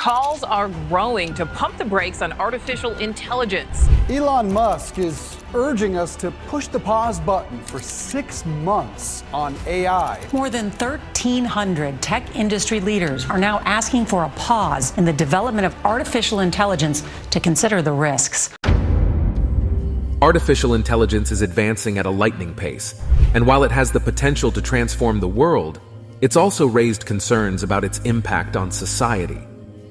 calls are growing to pump the brakes on artificial intelligence. Elon Musk is urging us to push the pause button for 6 months on AI. More than 1,300 tech industry leaders are now asking for a pause in the development of artificial intelligence to consider the risks. Artificial intelligence is advancing at a lightning pace, and while it has the potential to transform the world, it's also raised concerns about its impact on society.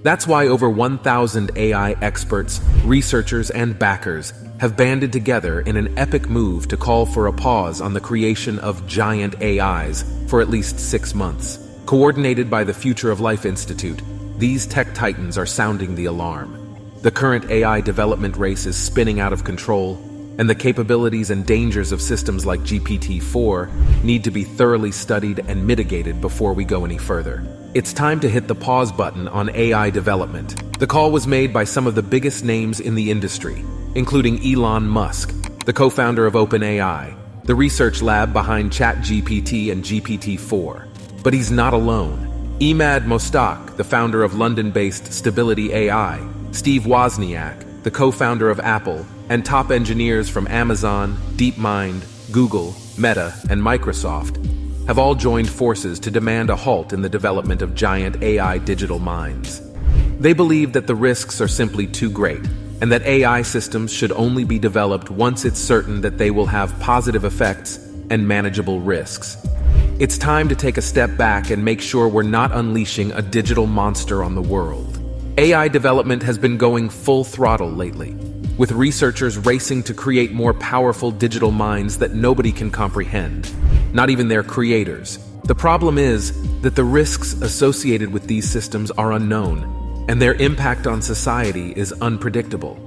That's why over 1,000 AI experts, researchers, and backers have banded together in an epic move to call for a pause on the creation of giant AIs for at least 6 months. Coordinated by the Future of Life Institute, these tech titans are sounding the alarm. The current AI development race is spinning out of control, and the capabilities and dangers of systems like GPT-4 need to be thoroughly studied and mitigated before we go any further. It's time to hit the pause button on AI development. The call was made by some of the biggest names in the industry, including Elon Musk, the co-founder of OpenAI, the research lab behind ChatGPT and GPT-4. But he's not alone. Emad Mostak, the founder of London-based Stability AI, Steve Wozniak, the co-founder of Apple, and top engineers from Amazon, DeepMind, Google, Meta, and Microsoft have all joined forces to demand a halt in the development of giant AI digital minds. They believe that the risks are simply too great, and that AI systems should only be developed once it's certain that they will have positive effects and manageable risks. It's time to take a step back and make sure we're not unleashing a digital monster on the world. AI development has been going full throttle lately, with researchers racing to create more powerful digital minds that nobody can comprehend, not even their creators. The problem is that the risks associated with these systems are unknown, and their impact on society is unpredictable.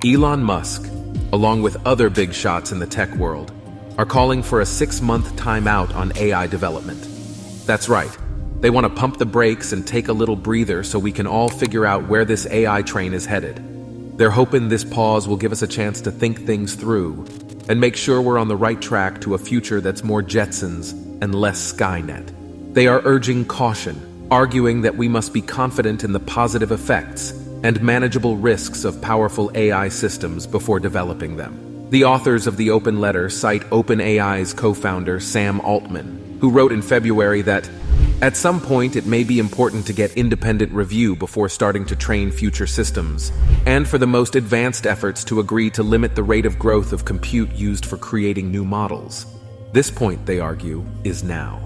Elon Musk, along with other big shots in the tech world, are calling for a 6-month timeout on AI development. That's right. They want to pump the brakes and take a little breather so we can all figure out where this AI train is headed. They're hoping this pause will give us a chance to think things through and make sure we're on the right track to a future that's more Jetsons and less Skynet. They are urging caution, arguing that we must be confident in the positive effects and manageable risks of powerful AI systems before developing them. The authors of the open letter cite OpenAI's co-founder Sam Altman, who wrote in February that at some point, it may be important to get independent review before starting to train future systems, and for the most advanced efforts to agree to limit the rate of growth of compute used for creating new models. This point, they argue, is now.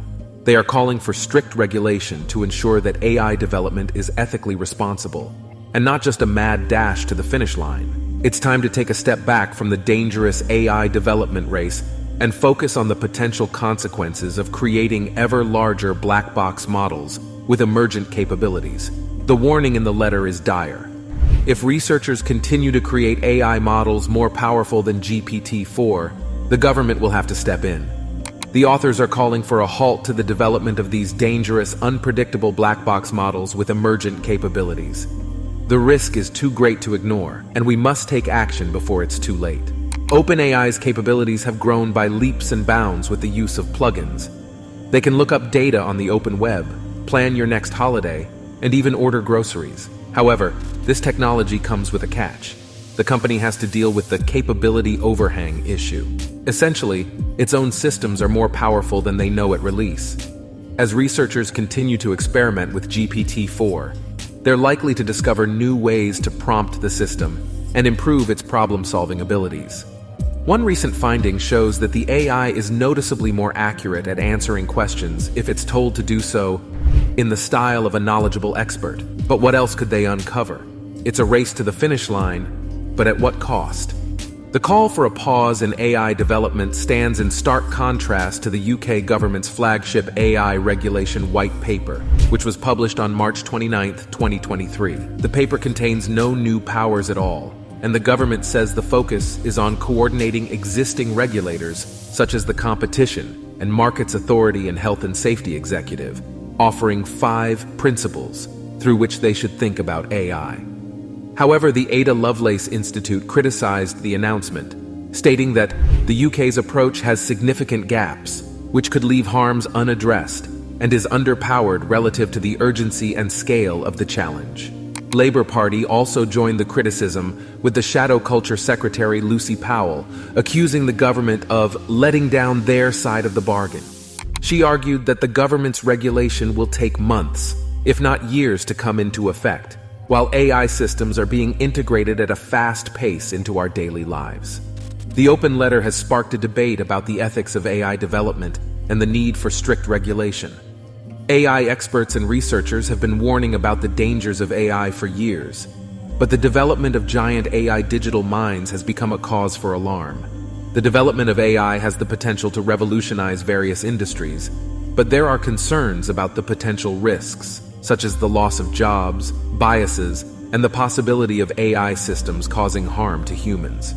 They are calling for strict regulation to ensure that AI development is ethically responsible, and not just a mad dash to the finish line. It's time to take a step back from the dangerous AI development race and focus on the potential consequences of creating ever larger black box models with emergent capabilities. The warning in the letter is dire. If researchers continue to create AI models more powerful than GPT-4, the government will have to step in. The authors are calling for a halt to the development of these dangerous, unpredictable black box models with emergent capabilities. The risk is too great to ignore, and we must take action before it's too late. OpenAI's capabilities have grown by leaps and bounds with the use of plugins. They can look up data on the open web, plan your next holiday, and even order groceries. However, this technology comes with a catch. The company has to deal with the capability overhang issue. Essentially, its own systems are more powerful than they know at release. As researchers continue to experiment with GPT-4, they're likely to discover new ways to prompt the system and improve its problem-solving abilities. One recent finding shows that the AI is noticeably more accurate at answering questions if it's told to do so in the style of a knowledgeable expert. But what else could they uncover? It's a race to the finish line, but at what cost? The call for a pause in AI development stands in stark contrast to the UK government's flagship AI regulation white paper, which was published on March 29, 2023. The paper contains no new powers at all, and the government says the focus is on coordinating existing regulators, such as the Competition and Markets Authority and Health and Safety Executive, offering 5 principles through which they should think about AI. However, the Ada Lovelace Institute criticized the announcement, stating that the UK's approach has significant gaps, which could leave harms unaddressed, and is underpowered relative to the urgency and scale of the challenge. Labor Party also joined the criticism, with the shadow culture secretary Lucy Powell accusing the government of letting down their side of the bargain. She argued that the government's regulation will take months, if not years, to come into effect, while AI systems are being integrated at a fast pace into our daily lives. The open letter has sparked a debate about the ethics of AI development and the need for strict regulation. AI experts and researchers have been warning about the dangers of AI for years, but the development of giant AI digital minds has become a cause for alarm. The development of AI has the potential to revolutionize various industries, but there are concerns about the potential risks, such as the loss of jobs, biases, and the possibility of AI systems causing harm to humans.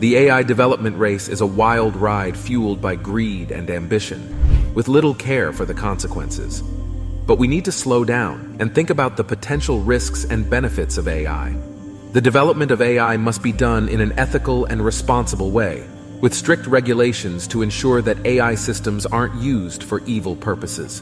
The AI development race is a wild ride fueled by greed and ambition, with little care for the consequences. But we need to slow down and think about the potential risks and benefits of AI. The development of AI must be done in an ethical and responsible way, with strict regulations to ensure that AI systems aren't used for evil purposes.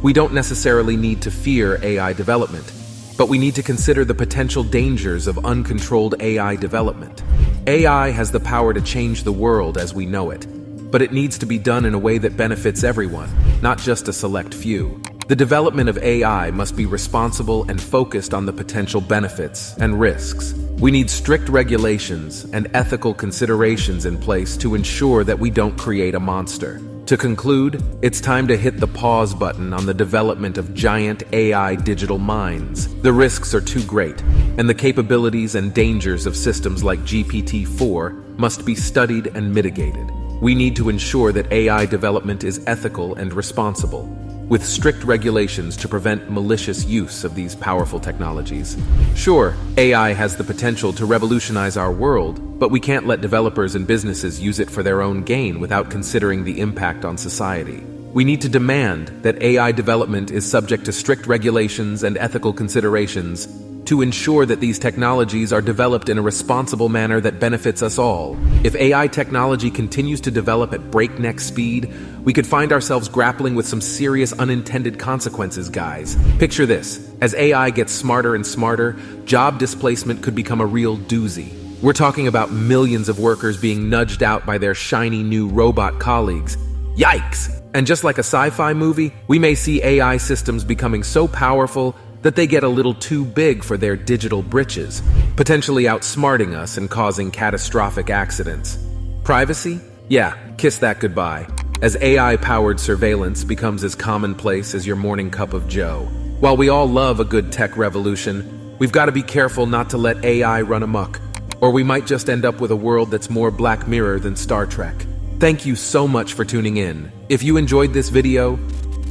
We don't necessarily need to fear AI development, but we need to consider the potential dangers of uncontrolled AI development. AI has the power to change the world as we know it, but it needs to be done in a way that benefits everyone, not just a select few. The development of AI must be responsible and focused on the potential benefits and risks. We need strict regulations and ethical considerations in place to ensure that we don't create a monster. To conclude, it's time to hit the pause button on the development of giant AI digital minds. The risks are too great, and the capabilities and dangers of systems like GPT-4 must be studied and mitigated. We need to ensure that AI development is ethical and responsible, with strict regulations to prevent malicious use of these powerful technologies. Sure, AI has the potential to revolutionize our world, but we can't let developers and businesses use it for their own gain without considering the impact on society. We need to demand that AI development is subject to strict regulations and ethical considerations to ensure that these technologies are developed in a responsible manner that benefits us all. If AI technology continues to develop at breakneck speed, we could find ourselves grappling with some serious unintended consequences, guys. Picture this: as AI gets smarter and smarter, job displacement could become a real doozy. We're talking about millions of workers being nudged out by their shiny new robot colleagues. Yikes! And just like a sci-fi movie, we may see AI systems becoming so powerful that they get a little too big for their digital britches, potentially outsmarting us and causing catastrophic accidents. Privacy? Yeah, kiss that goodbye, as AI-powered surveillance becomes as commonplace as your morning cup of joe. While we all love a good tech revolution, we've got to be careful not to let AI run amok, or we might just end up with a world that's more Black Mirror than Star Trek. Thank you so much for tuning in. If you enjoyed this video,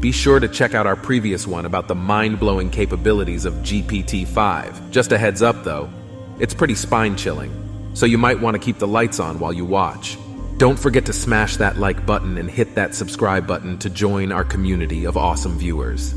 be sure to check out our previous one about the mind-blowing capabilities of GPT-5. Just a heads up though, it's pretty spine-chilling, so you might want to keep the lights on while you watch. Don't forget to smash that like button and hit that subscribe button to join our community of awesome viewers.